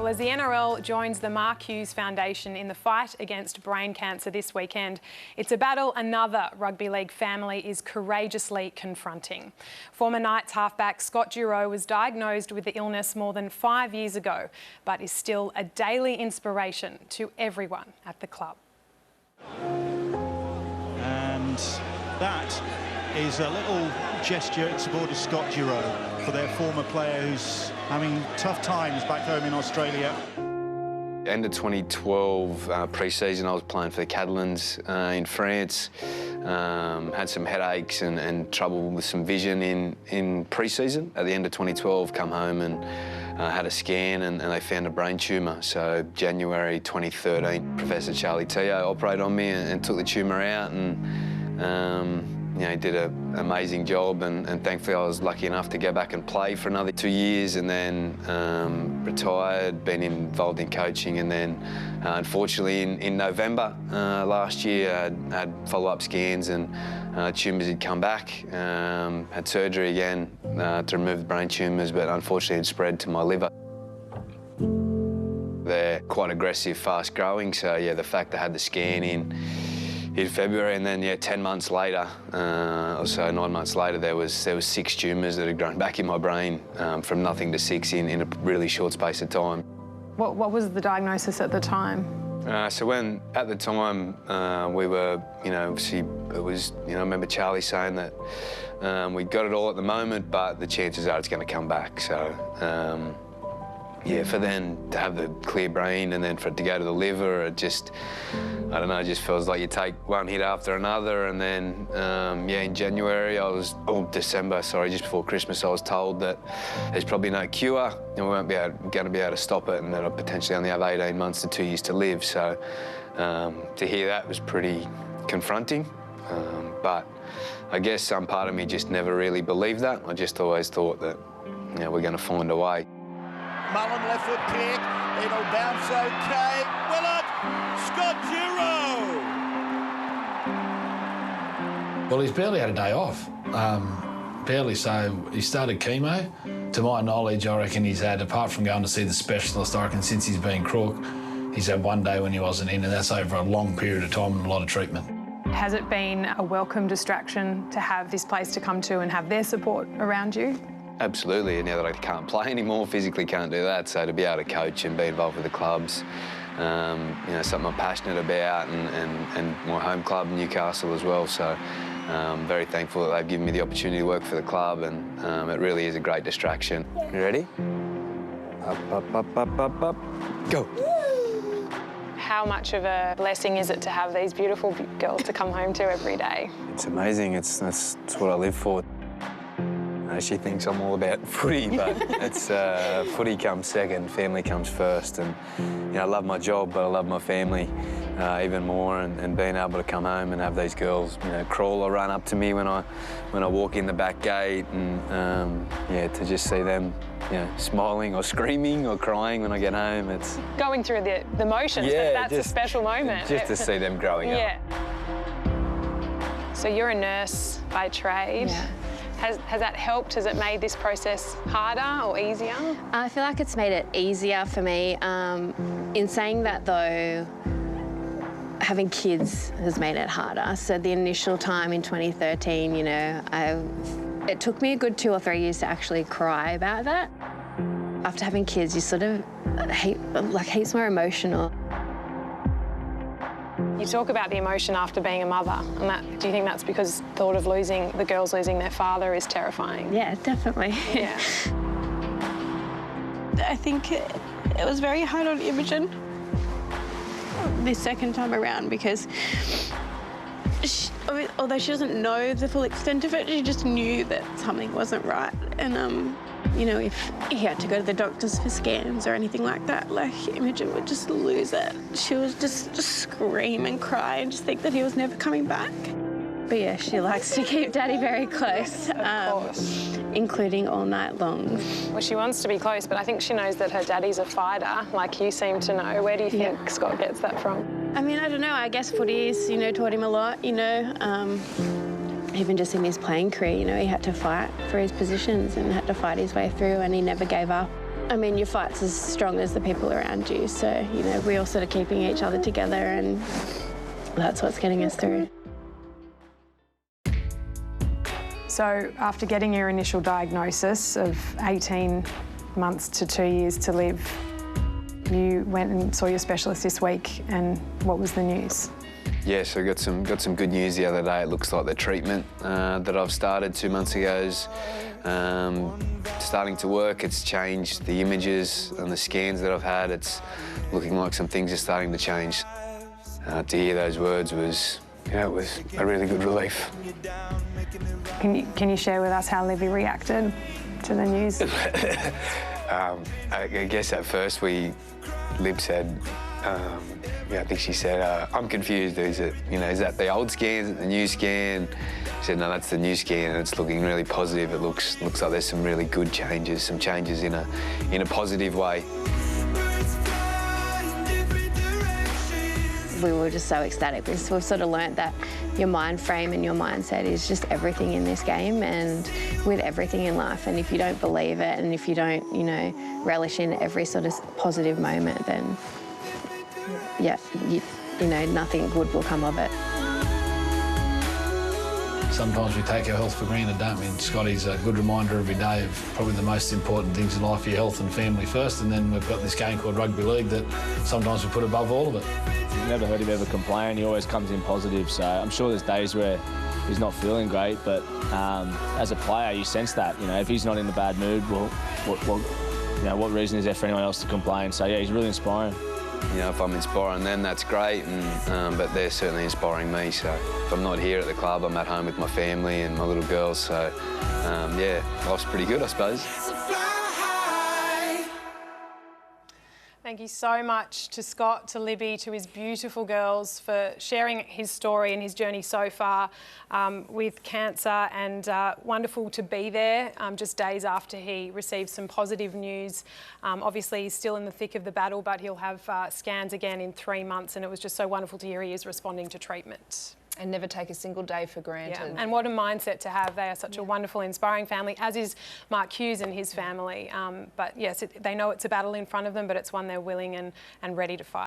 Well, as the NRL joins the Mark Hughes Foundation in the fight against brain cancer this weekend, it's a battle another rugby league family is courageously confronting. Former Knights halfback Scott Dureau was diagnosed with the illness more than 5 years ago, but is still a daily inspiration to everyone at the club. And that is a little gesture in support of Scott Dureau for their former player who's having tough times back home in Australia. End of 2012 pre-season, I was playing for the Catalans in France. Had some headaches and trouble with some vision in pre-season. At the end of 2012, come home and had a scan and they found a brain tumour. So January 2013, Professor Charlie Teo operated on me and took the tumour out, and you know, he did an amazing job, and thankfully I was lucky enough to go back and play for another 2 years, and then retired, been involved in coaching, and then unfortunately in November last year I had follow-up scans and tumours had come back. Had surgery again to remove the brain tumours, but unfortunately it spread to my liver. They're quite aggressive, fast-growing, so yeah, the fact I had the scan in February, and then yeah, 10 months later, or so 9 months later, there was 6 tumours that had grown back in my brain, from nothing to 6 in a really short space of time. What was the diagnosis at the time? So when at the time we were, you know, obviously it was, you know, I remember Charlie saying that we got it all at the moment, but the chances are it's going to come back. So. Yeah, for then to have the clear brain and then for it to go to the liver, it just, I don't know, it just feels like you take one hit after another. And then, yeah, in January, December, sorry, just before Christmas, I was told that there's probably no cure and we won't be going to be able to stop it, and that I'll potentially only have 18 months to 2 years to live. So to hear that was pretty confronting. But I guess some part of me just never really believed that. I just always thought that, you know, we're going to find a way. Mullen left foot kick, it'll bounce okay. Willett, Scott Dureau. Well, he's barely had a day off. Barely. So he started chemo. To my knowledge, I reckon he's had, apart from going to see the specialist, I reckon since he's been crook, he's had one day when he wasn't in, and that's over a long period of time and a lot of treatment. Has it been a welcome distraction to have this place to come to and have their support around you? Absolutely, and now that I can't play anymore, physically can't do that, so to be able to coach and be involved with the clubs, you know, something I'm passionate about, and my home club, Newcastle, as well, so I'm very thankful that they've given me the opportunity to work for the club, and it really is a great distraction. You ready? Up, up, up, up, up, up, go. How much of a blessing is it to have these beautiful girls to come home to every day? It's amazing, that's what I live for. She thinks I'm all about footy, but it's footy comes second, family comes first, and you know, I love my job, but I love my family even more, and being able to come home and have these girls, you know, crawl or run up to me when I walk in the back gate, and yeah, to just see them, you know, smiling or screaming or crying when I get home, it's going through the motions, yeah, but that's a special moment. Just to see them growing up. Yeah. So you're a nurse by trade. Yeah. Has that helped? Has it made this process harder or easier? I feel like it's made it easier for me. In saying that, though, having kids has made it harder. So the initial time in 2013, you know, it took me a good 2 or 3 years to actually cry about that. After having kids, you sort of heaps more emotional. You talk about the emotion after being a mother, and do you think that's because the thought of the girls losing their father is terrifying? Yeah, definitely. Yeah. I think it was very hard on Imogen this second time around, because although she doesn't know the full extent of it, she just knew that something wasn't right. And you know, if he had to go to the doctors for scans or anything like that, like, Imogen would just lose it. She would just scream and cry and just think that he was never coming back. But yeah, she likes to keep Daddy very close, including all night long. Well, she wants to be close, but I think she knows that her daddy's a fighter, like you seem to know. Where do you think Scott gets that from? I mean, I don't know. I guess footy's, you know, taught him a lot, you know. Even just in his playing career, you know, he had to fight for his positions and had to fight his way through, and he never gave up. I mean, your fight's as strong as the people around you, so, you know, we're all sort of keeping each other together, and that's what's getting us through. So after getting your initial diagnosis of 18 months to 2 years to live, you went and saw your specialist this week, and what was the news? Yeah, so I got some good news the other day. It looks like the treatment that I've started 2 months ago is starting to work. It's changed the images and the scans that I've had. It's looking like some things are starting to change. To hear those words was, it was a really good relief. Can you share with us how Livy reacted to the news? I guess at first Lib said, I think she said, I'm confused. Is that the old scan? Is it the new scan? She said, no, that's the new scan, and it's looking really positive. It looks like there's some really good changes, some changes in a positive way. We were just so ecstatic because we've sort of learnt that your mind frame and your mindset is just everything in this game and with everything in life. And if you don't believe it and if you don't, relish in every sort of positive moment, then, yeah, nothing good will come of it. Sometimes we take our health for granted, don't we? And Scotty's a good reminder every day of probably the most important things in life, your health and family first, and then we've got this game called rugby league that sometimes we put above all of it. I've never heard him ever complain. He always comes in positive, so I'm sure there's days where he's not feeling great, but as a player, you sense that. If he's not in a bad mood, well, what reason is there for anyone else to complain? So yeah, he's really inspiring. If I'm inspiring them, that's great, but they're certainly inspiring me. So if I'm not here at the club, I'm at home with my family and my little girls. So yeah, life's pretty good, I suppose. Thank you so much to Scott, to Libby, to his beautiful girls for sharing his story and his journey so far with cancer, and wonderful to be there just days after he received some positive news. Obviously, he's still in the thick of the battle, but he'll have scans again in 3 months, and it was just so wonderful to hear he is responding to treatment. And never take a single day for granted. Yeah. And what a mindset to have. They are such a wonderful, inspiring family, as is Mark Hughes and his family. But yes, they know it's a battle in front of them, but it's one they're willing and ready to fight.